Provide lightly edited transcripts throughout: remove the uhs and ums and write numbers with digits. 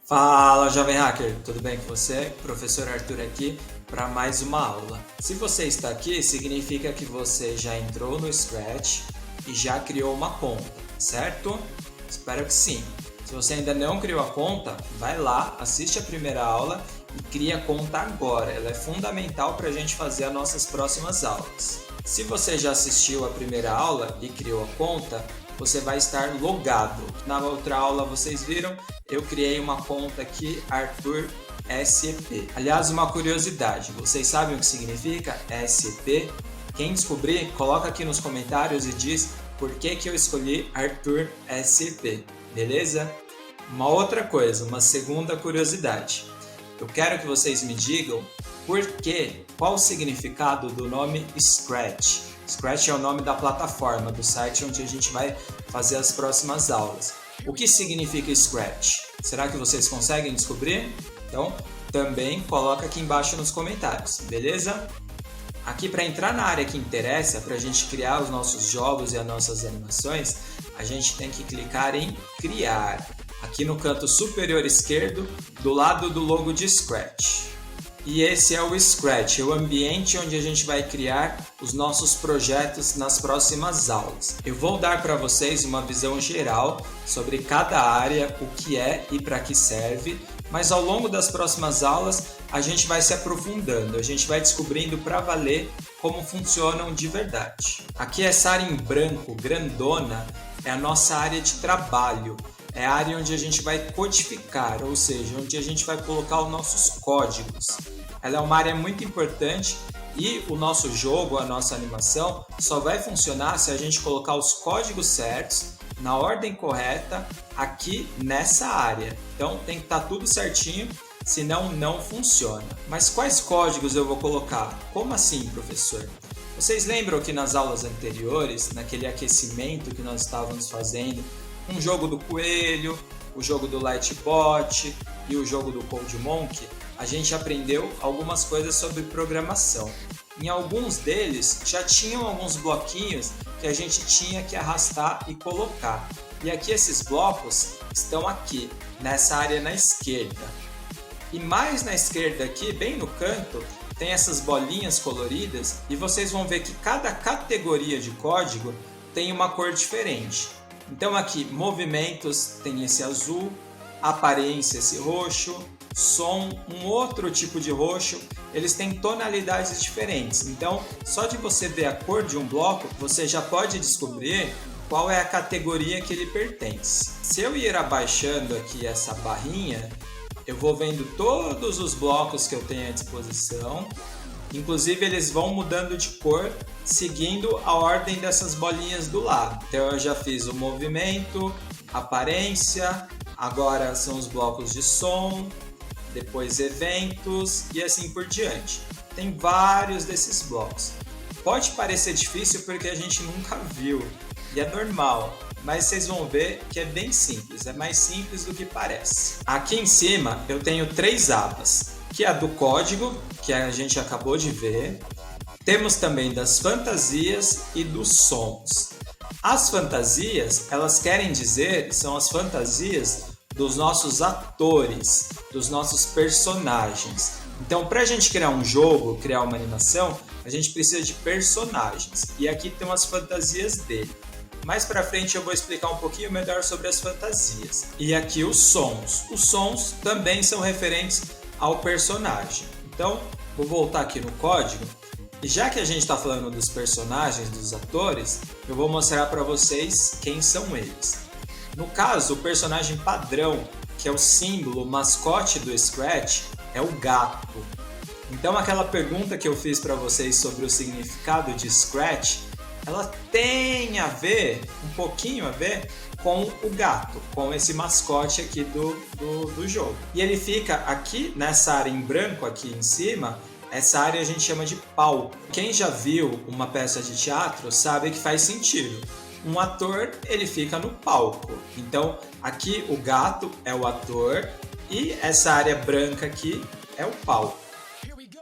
Fala, jovem hacker, tudo bem com você? Professor Arthur aqui para mais uma aula. Se você está aqui, significa que você já entrou no Scratch e já criou uma conta, certo? Espero que sim. Se você ainda não criou a conta, vai lá, assiste a primeira aula e cria a conta agora. Ela é fundamental para a gente fazer as nossas próximas aulas. Se você já assistiu a primeira aula e criou a conta, você vai estar logado. Na outra aula vocês viram, eu criei uma conta aqui, Arthur SCP. Aliás, uma curiosidade, vocês sabem o que significa SCP? Quem descobrir, coloca aqui nos comentários e diz por que eu escolhi Arthur SCP, beleza? Uma outra coisa, uma segunda curiosidade. Eu quero que vocês me digam qual o significado do nome Scratch. Scratch é o nome da plataforma, do site onde a gente vai fazer as próximas aulas. O que significa Scratch? Será que vocês conseguem descobrir? Então, também coloca aqui embaixo nos comentários, beleza? Aqui para entrar na área que interessa, para a gente criar os nossos jogos e as nossas animações, a gente tem que clicar em Criar, aqui no canto superior esquerdo, do lado do logo de Scratch. E esse é o Scratch, o ambiente onde a gente vai criar os nossos projetos nas próximas aulas. Eu vou dar para vocês uma visão geral sobre cada área, o que é e para que serve, mas ao longo das próximas aulas a gente vai se aprofundando, a gente vai descobrindo para valer como funcionam de verdade. Aqui essa área em branco, grandona, é a nossa área de trabalho. É a área onde a gente vai codificar, ou seja, onde a gente vai colocar os nossos códigos. Ela é uma área muito importante e o nosso jogo, a nossa animação, só vai funcionar se a gente colocar os códigos certos, na ordem correta, aqui nessa área. Então tem que estar tudo certinho, senão não funciona. Mas quais códigos eu vou colocar? Como assim, professor? Vocês lembram que nas aulas anteriores, naquele aquecimento que nós estávamos fazendo, um jogo do Coelho, o jogo do Lightbot e o jogo do CodeMonkey, a gente aprendeu algumas coisas sobre programação. Em alguns deles já tinham alguns bloquinhos que a gente tinha que arrastar e colocar. E aqui esses blocos estão aqui, nessa área na esquerda. E mais na esquerda aqui, bem no canto, tem essas bolinhas coloridas e vocês vão ver que cada categoria de código tem uma cor diferente. Então aqui, movimentos tem esse azul, aparência esse roxo, som um outro tipo de roxo, eles têm tonalidades diferentes. Então, só de você ver a cor de um bloco, você já pode descobrir qual é a categoria que ele pertence. Se eu ir abaixando aqui essa barrinha, eu vou vendo todos os blocos que eu tenho à disposição. Inclusive eles vão mudando de cor seguindo a ordem dessas bolinhas do lado. Então eu já fiz o movimento, aparência, agora são os blocos de som, depois eventos e assim por diante. Tem vários desses blocos. Pode parecer difícil porque a gente nunca viu e é normal, mas vocês vão ver que é bem simples, é mais simples do que parece. Aqui em cima eu tenho 3 abas, que é a do código, que a gente acabou de ver. Temos também das fantasias e dos sons. As fantasias, elas querem dizer, são as fantasias dos nossos atores, dos nossos personagens. Então, para a gente criar um jogo, criar uma animação, a gente precisa de personagens. E aqui tem as fantasias dele. Mais para frente eu vou explicar um pouquinho melhor sobre as fantasias. E aqui os sons. Os sons também são referentes ao personagem. Então, vou voltar aqui no código. E já que a gente está falando dos personagens, dos atores, eu vou mostrar para vocês quem são eles. No caso, o personagem padrão, que é o símbolo, o mascote do Scratch, é o gato. Então, aquela pergunta que eu fiz para vocês sobre o significado de Scratch, ela tem a ver, um pouquinho a ver, com o gato, com esse mascote aqui do jogo. E ele fica aqui nessa área em branco aqui em cima, essa área a gente chama de palco. Quem já viu uma peça de teatro sabe que faz sentido. Um ator, ele fica no palco. Então, aqui o gato é o ator e essa área branca aqui é o palco.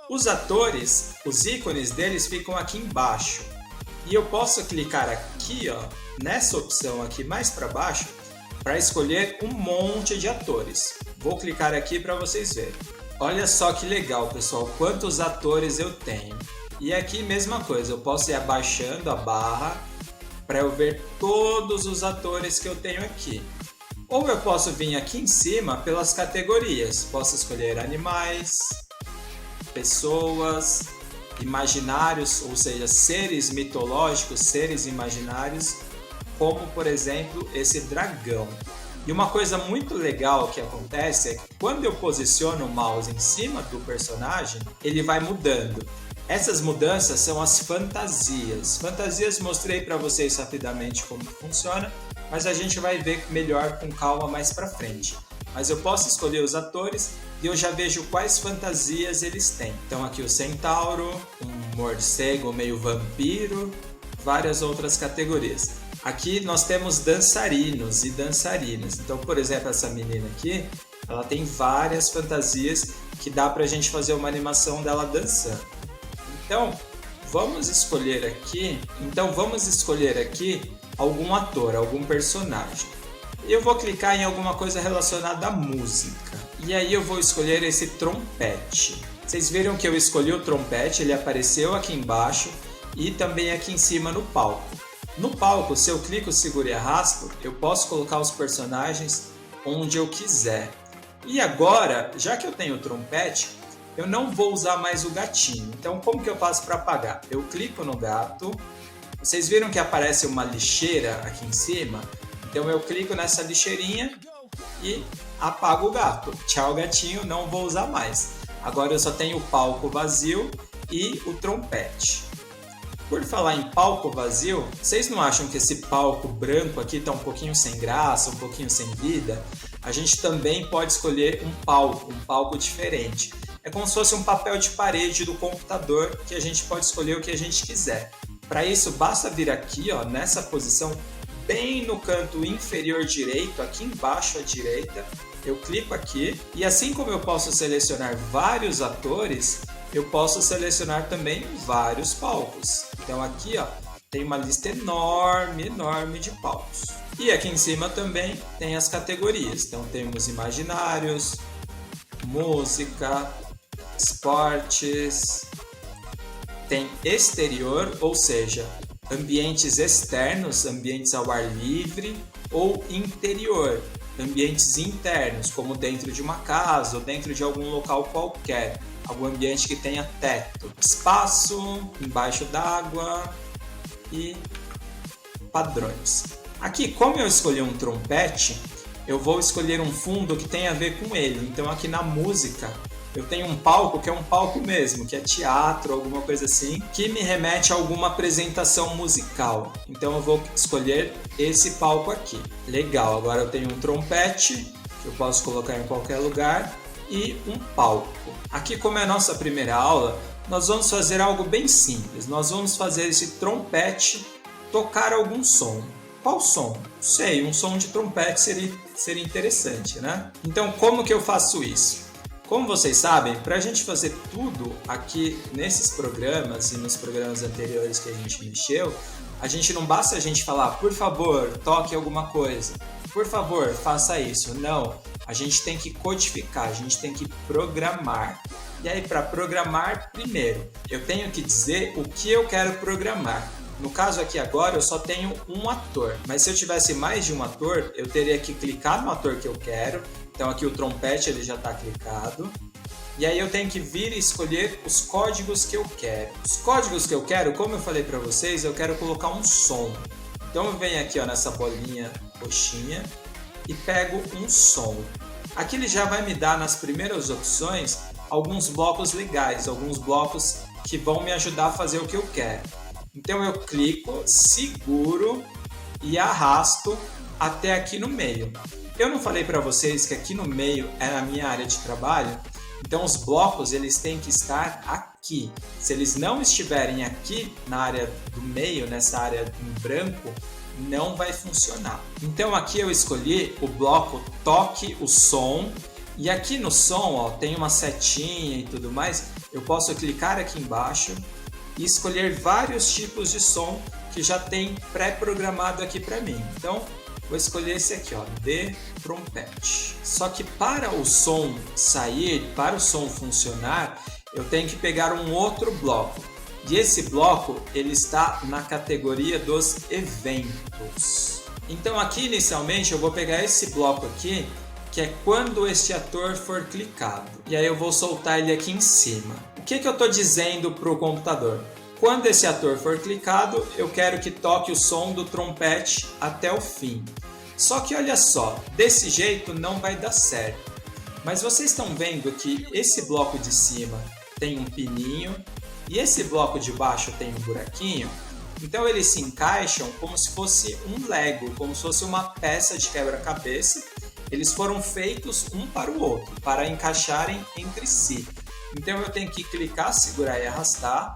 Os atores, os ícones deles ficam aqui embaixo. E eu posso clicar aqui, ó, nessa opção aqui mais para baixo, para escolher um monte de atores. Vou clicar aqui para vocês verem. Olha só que legal, pessoal, quantos atores eu tenho. E aqui mesma coisa, eu posso ir abaixando a barra para eu ver todos os atores que eu tenho aqui. Ou eu posso vir aqui em cima pelas categorias. Posso escolher animais, pessoas, imaginários, ou seja, seres mitológicos, seres imaginários, como por exemplo esse dragão. E uma coisa muito legal que acontece é que quando eu posiciono o mouse em cima do personagem, ele vai mudando. Essas mudanças são as fantasias. Fantasias mostrei para vocês rapidamente como funciona, mas a gente vai ver melhor com calma mais para frente. Mas eu posso escolher os atores e eu já vejo quais fantasias eles têm. Então aqui o centauro, um morcego meio vampiro, várias outras categorias. Aqui nós temos dançarinos e dançarinas. Então, por exemplo, essa menina aqui, ela tem várias fantasias que dá pra gente fazer uma animação dela dançando. Então, vamos escolher aqui algum ator, algum personagem. Eu vou clicar em alguma coisa relacionada à música. E aí eu vou escolher esse trompete. Vocês viram que eu escolhi o trompete, ele apareceu aqui embaixo e também aqui em cima no palco. No palco, se eu clico, seguro e arrasto, eu posso colocar os personagens onde eu quiser. E agora, já que eu tenho o trompete, eu não vou usar mais o gatinho. Então, como que eu faço para apagar? Eu clico no gato. Vocês viram que aparece uma lixeira aqui em cima? Então, eu clico nessa lixeirinha e apago o gato. Tchau, gatinho, não vou usar mais. Agora eu só tenho o palco vazio e o trompete. Por falar em palco vazio, vocês não acham que esse palco branco aqui está um pouquinho sem graça, um pouquinho sem vida? A gente também pode escolher um palco diferente. É como se fosse um papel de parede do computador que a gente pode escolher o que a gente quiser. Para isso, basta vir aqui, ó, nessa posição, bem no canto inferior direito, aqui embaixo à direita, eu clico aqui e assim como eu posso selecionar vários atores, eu posso selecionar também vários palcos. Então aqui, ó, tem uma lista enorme de palcos. E aqui em cima também tem as categorias. Então temos imaginários, música, esportes, tem exterior, ou seja, ambientes externos, ambientes ao ar livre, ou interior, ambientes internos, como dentro de uma casa ou dentro de algum local qualquer. Algum ambiente que tenha teto, espaço, embaixo d'água e padrões. Aqui, como eu escolhi um trompete, eu vou escolher um fundo que tenha a ver com ele. Então aqui na música, eu tenho um palco que é um palco mesmo, que é teatro, alguma coisa assim, que me remete a alguma apresentação musical. Então eu vou escolher esse palco aqui. Legal, agora eu tenho um trompete, que eu posso colocar em qualquer lugar, e um palco. Aqui, como é a nossa primeira aula, nós vamos fazer algo bem simples. Nós vamos fazer esse trompete tocar algum som. Qual som? Sei, um som de trompete seria interessante, né? Então, como que eu faço isso? Como vocês sabem, para a gente fazer tudo aqui nesses programas e nos programas anteriores que a gente mexeu, não basta a gente falar, por favor, toque alguma coisa. Por favor, faça isso. Não, a gente tem que codificar, a gente tem que programar. E aí, para programar, primeiro, eu tenho que dizer o que eu quero programar. No caso aqui agora, eu só tenho um ator. Mas se eu tivesse mais de um ator, eu teria que clicar no ator que eu quero. Então aqui o trompete ele já está clicado. E aí eu tenho que vir e escolher os códigos que eu quero. Os códigos que eu quero, como eu falei para vocês, eu quero colocar um som. Então eu venho aqui ó, nessa bolinha roxinha e pego um som. Aqui ele já vai me dar nas primeiras opções alguns blocos legais, alguns blocos que vão me ajudar a fazer o que eu quero. Então eu clico, seguro e arrasto até aqui no meio. Eu não falei para vocês que aqui no meio é a minha área de trabalho? Então os blocos eles têm que estar aqui. Se eles não estiverem aqui na área do meio, nessa área em branco, não vai funcionar. Então aqui eu escolhi o bloco toque o som e aqui no som ó, tem uma setinha e tudo mais. Eu posso clicar aqui embaixo e escolher vários tipos de som que já tem pré-programado aqui para mim. Então vou escolher esse aqui, ó, D trompete. Só que para o som sair, para o som funcionar, eu tenho que pegar um outro bloco. E esse bloco ele está na categoria dos eventos. Então aqui inicialmente eu vou pegar esse bloco aqui, que é quando este ator for clicado. E aí eu vou soltar ele aqui em cima. O que eu estou dizendo para o computador? Quando esse ator for clicado, eu quero que toque o som do trompete até o fim. Só que olha só, desse jeito não vai dar certo. Mas vocês estão vendo que esse bloco de cima tem um pininho e esse bloco de baixo tem um buraquinho? Então eles se encaixam como se fosse um Lego, como se fosse uma peça de quebra-cabeça. Eles foram feitos um para o outro, para encaixarem entre si. Então eu tenho que clicar, segurar e arrastar.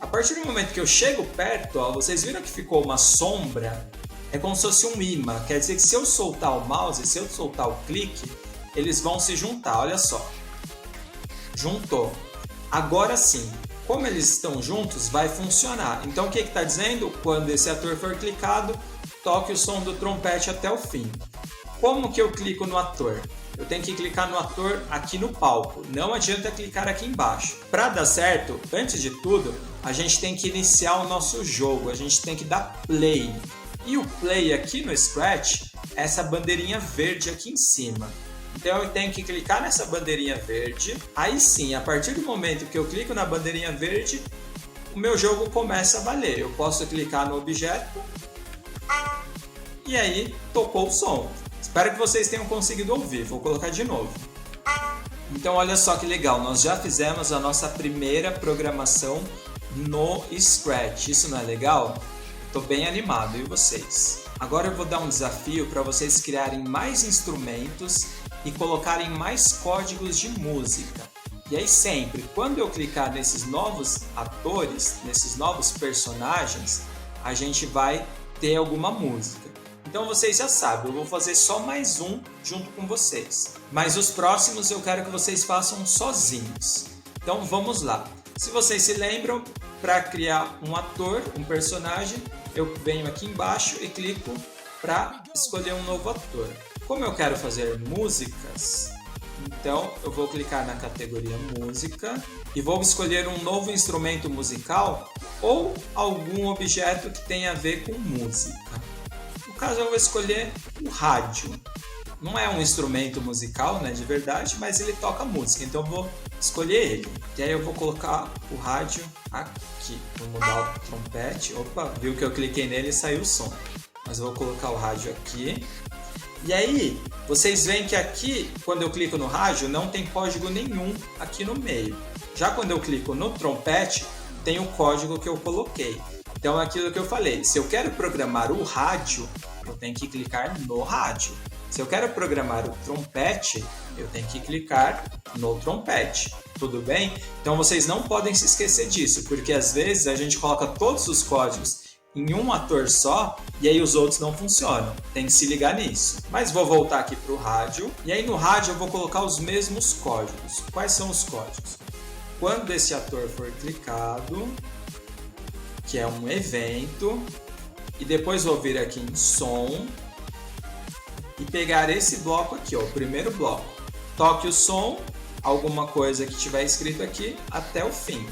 A partir do momento que eu chego perto, ó, vocês viram que ficou uma sombra? É como se fosse um imã. Quer dizer que se eu soltar o mouse, se eu soltar o clique, eles vão se juntar. Olha só. Juntou. Agora sim, como eles estão juntos, vai funcionar. Então o que está dizendo? Quando esse ator for clicado, toque o som do trompete até o fim. Como que eu clico no ator? Eu tenho que clicar no ator aqui no palco, não adianta clicar aqui embaixo. Para dar certo, antes de tudo, a gente tem que iniciar o nosso jogo, a gente tem que dar play. E o play aqui no Scratch é essa bandeirinha verde aqui em cima. Então eu tenho que clicar nessa bandeirinha verde, aí sim, a partir do momento que eu clico na bandeirinha verde, o meu jogo começa a valer. Eu posso clicar no objeto e aí tocou o som. Espero que vocês tenham conseguido ouvir, vou colocar de novo. Então olha só que legal, nós já fizemos a nossa primeira programação no Scratch. Isso não é legal? Estou bem animado, e vocês? Agora eu vou dar um desafio para vocês criarem mais instrumentos e colocarem mais códigos de música. E aí sempre, quando eu clicar nesses novos atores, nesses novos personagens, a gente vai ter alguma música. Então vocês já sabem, eu vou fazer só mais um junto com vocês. Mas os próximos eu quero que vocês façam sozinhos. Então vamos lá. Se vocês se lembram, para criar um ator, um personagem, eu venho aqui embaixo e clico para escolher um novo ator. Como eu quero fazer músicas, então eu vou clicar na categoria música e vou escolher um novo instrumento musical ou algum objeto que tenha a ver com música. No caso eu vou escolher o rádio. Não é um instrumento musical, né, de verdade, mas ele toca música, então eu vou escolher ele. E aí eu vou colocar o rádio aqui. Vou mudar o trompete. Opa, viu que eu cliquei nele e saiu o som. Mas eu vou colocar o rádio aqui. E aí, vocês veem que aqui, quando eu clico no rádio, não tem código nenhum aqui no meio. Já quando eu clico no trompete, tem o código que eu coloquei. Então é aquilo que eu falei, se eu quero programar o rádio, eu tenho que clicar no rádio. Se eu quero programar o trompete, eu tenho que clicar no trompete. Tudo bem? Então vocês não podem se esquecer disso, porque às vezes a gente coloca todos os códigos em um ator só e aí os outros não funcionam. Tem que se ligar nisso. Mas vou voltar aqui para o rádio e aí no rádio eu vou colocar os mesmos códigos. Quais são os códigos? Quando esse ator for clicado, que é um evento, e depois vou vir aqui em som e pegar esse bloco aqui, ó, o primeiro bloco. Toque o som, alguma coisa que tiver escrito aqui, até o fim.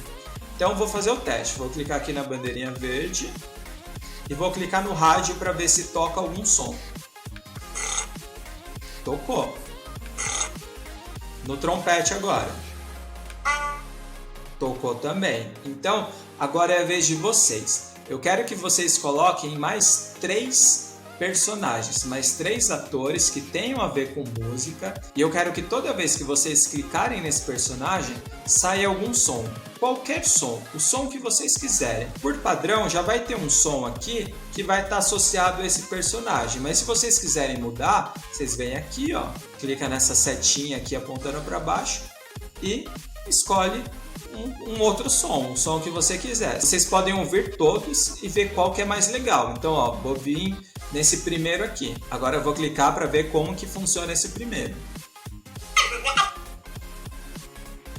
Então vou fazer o teste, vou clicar aqui na bandeirinha verde e vou clicar no rádio para ver se toca algum som. Tocou. No trompete agora. Tocou também. Então, agora é a vez de vocês. Eu quero que vocês coloquem mais 3 personagens, mais 3 atores que tenham a ver com música. E eu quero que toda vez que vocês clicarem nesse personagem, saia algum som. Qualquer som, o som que vocês quiserem. Por padrão, já vai ter um som aqui que vai estar associado a esse personagem. Mas se vocês quiserem mudar, vocês vêm aqui, ó, clica nessa setinha aqui apontando para baixo e escolhe um outro som, um som que você quiser. Vocês podem ouvir todos e ver qual que é mais legal. Então, ó, vou vir nesse primeiro aqui. Agora eu vou clicar para ver como que funciona esse primeiro.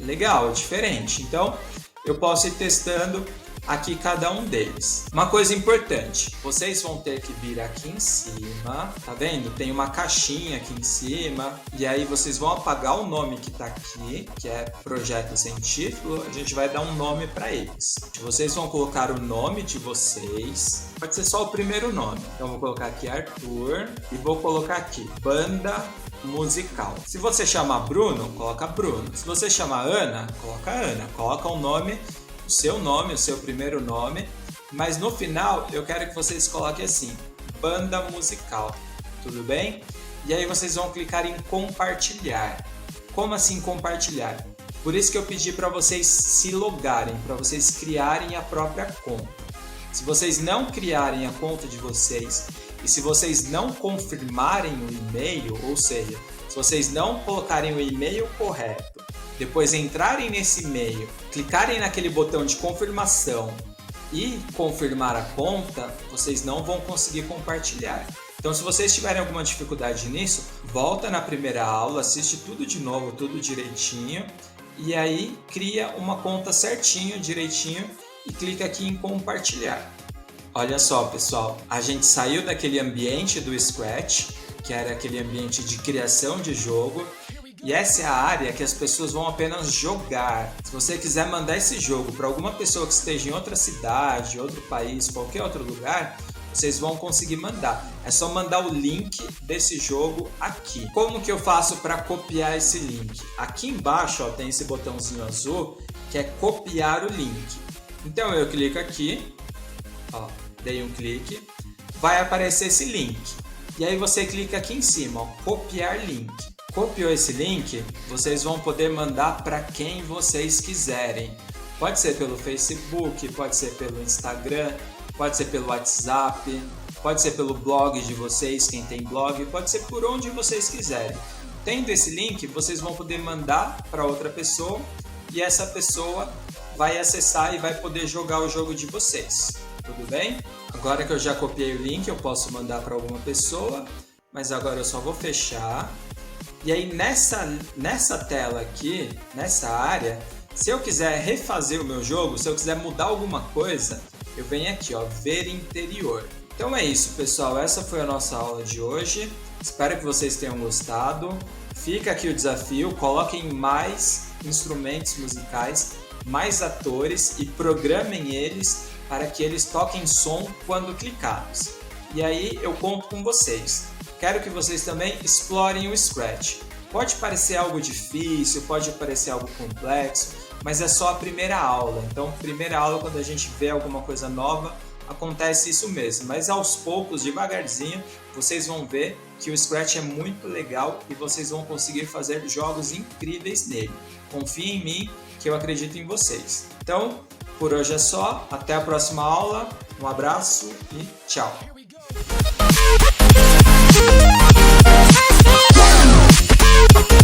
Legal, é diferente. Então, eu posso ir testando aqui cada um deles. Uma coisa importante, vocês vão ter que vir aqui em cima, tá vendo? Tem uma caixinha aqui em cima, e aí vocês vão apagar o nome que tá aqui, que é Projeto Sem Título, a gente vai dar um nome para eles. Vocês vão colocar o nome de vocês, pode ser só o primeiro nome. Então vou colocar aqui Arthur e vou colocar aqui Banda Musical. Se você chamar Bruno, coloca Bruno. Se você chamar Ana, coloca Ana. Coloca o nome, o seu primeiro nome, mas no final eu quero que vocês coloquem assim, Banda Musical, tudo bem? E aí vocês vão clicar em compartilhar. Como assim compartilhar? Por isso que eu pedi para vocês se logarem, para vocês criarem a própria conta. Se vocês não criarem a conta de vocês e se vocês não confirmarem o e-mail, ou seja, se vocês não colocarem o e-mail correto, depois entrarem nesse e-mail, clicarem naquele botão de confirmação e confirmar a conta, vocês não vão conseguir compartilhar. Então, se vocês tiverem alguma dificuldade nisso, volta na primeira aula, assiste tudo de novo, tudo direitinho, e aí cria uma conta certinho, direitinho, e clica aqui em compartilhar. Olha só, pessoal, a gente saiu daquele ambiente do Scratch, que era aquele ambiente de criação de jogo, e essa é a área que as pessoas vão apenas jogar. Se você quiser mandar esse jogo para alguma pessoa que esteja em outra cidade, outro país, qualquer outro lugar, vocês vão conseguir mandar. É só mandar o link desse jogo aqui. Como que eu faço para copiar esse link? Aqui embaixo ó, tem esse botãozinho azul que é copiar o link. Então eu clico aqui, ó, dei um clique, vai aparecer esse link. E aí você clica aqui em cima, ó, copiar link. Copiou esse link, vocês vão poder mandar para quem vocês quiserem. Pode ser pelo Facebook, pode ser pelo Instagram, pode ser pelo WhatsApp, pode ser pelo blog de vocês, quem tem blog, pode ser por onde vocês quiserem. Tendo esse link, vocês vão poder mandar para outra pessoa e essa pessoa vai acessar e vai poder jogar o jogo de vocês. Tudo bem? Agora que eu já copiei o link, eu posso mandar para alguma pessoa, mas agora eu só vou fechar. E aí nessa tela aqui, nessa área, se eu quiser refazer o meu jogo, se eu quiser mudar alguma coisa, eu venho aqui, ó, ver interior. Então é isso, pessoal, essa foi a nossa aula de hoje. Espero que vocês tenham gostado. Fica aqui o desafio, coloquem mais instrumentos musicais, mais atores e programem eles para que eles toquem som quando clicados. E aí eu conto com vocês. Quero que vocês também explorem o Scratch. Pode parecer algo difícil, pode parecer algo complexo, mas é só a primeira aula. Então, primeira aula, quando a gente vê alguma coisa nova, acontece isso mesmo. Mas aos poucos, devagarzinho, vocês vão ver que o Scratch é muito legal e vocês vão conseguir fazer jogos incríveis nele. Confiem em mim, que eu acredito em vocês. Então, por hoje é só. Até a próxima aula. Um abraço e tchau! We'll be right back.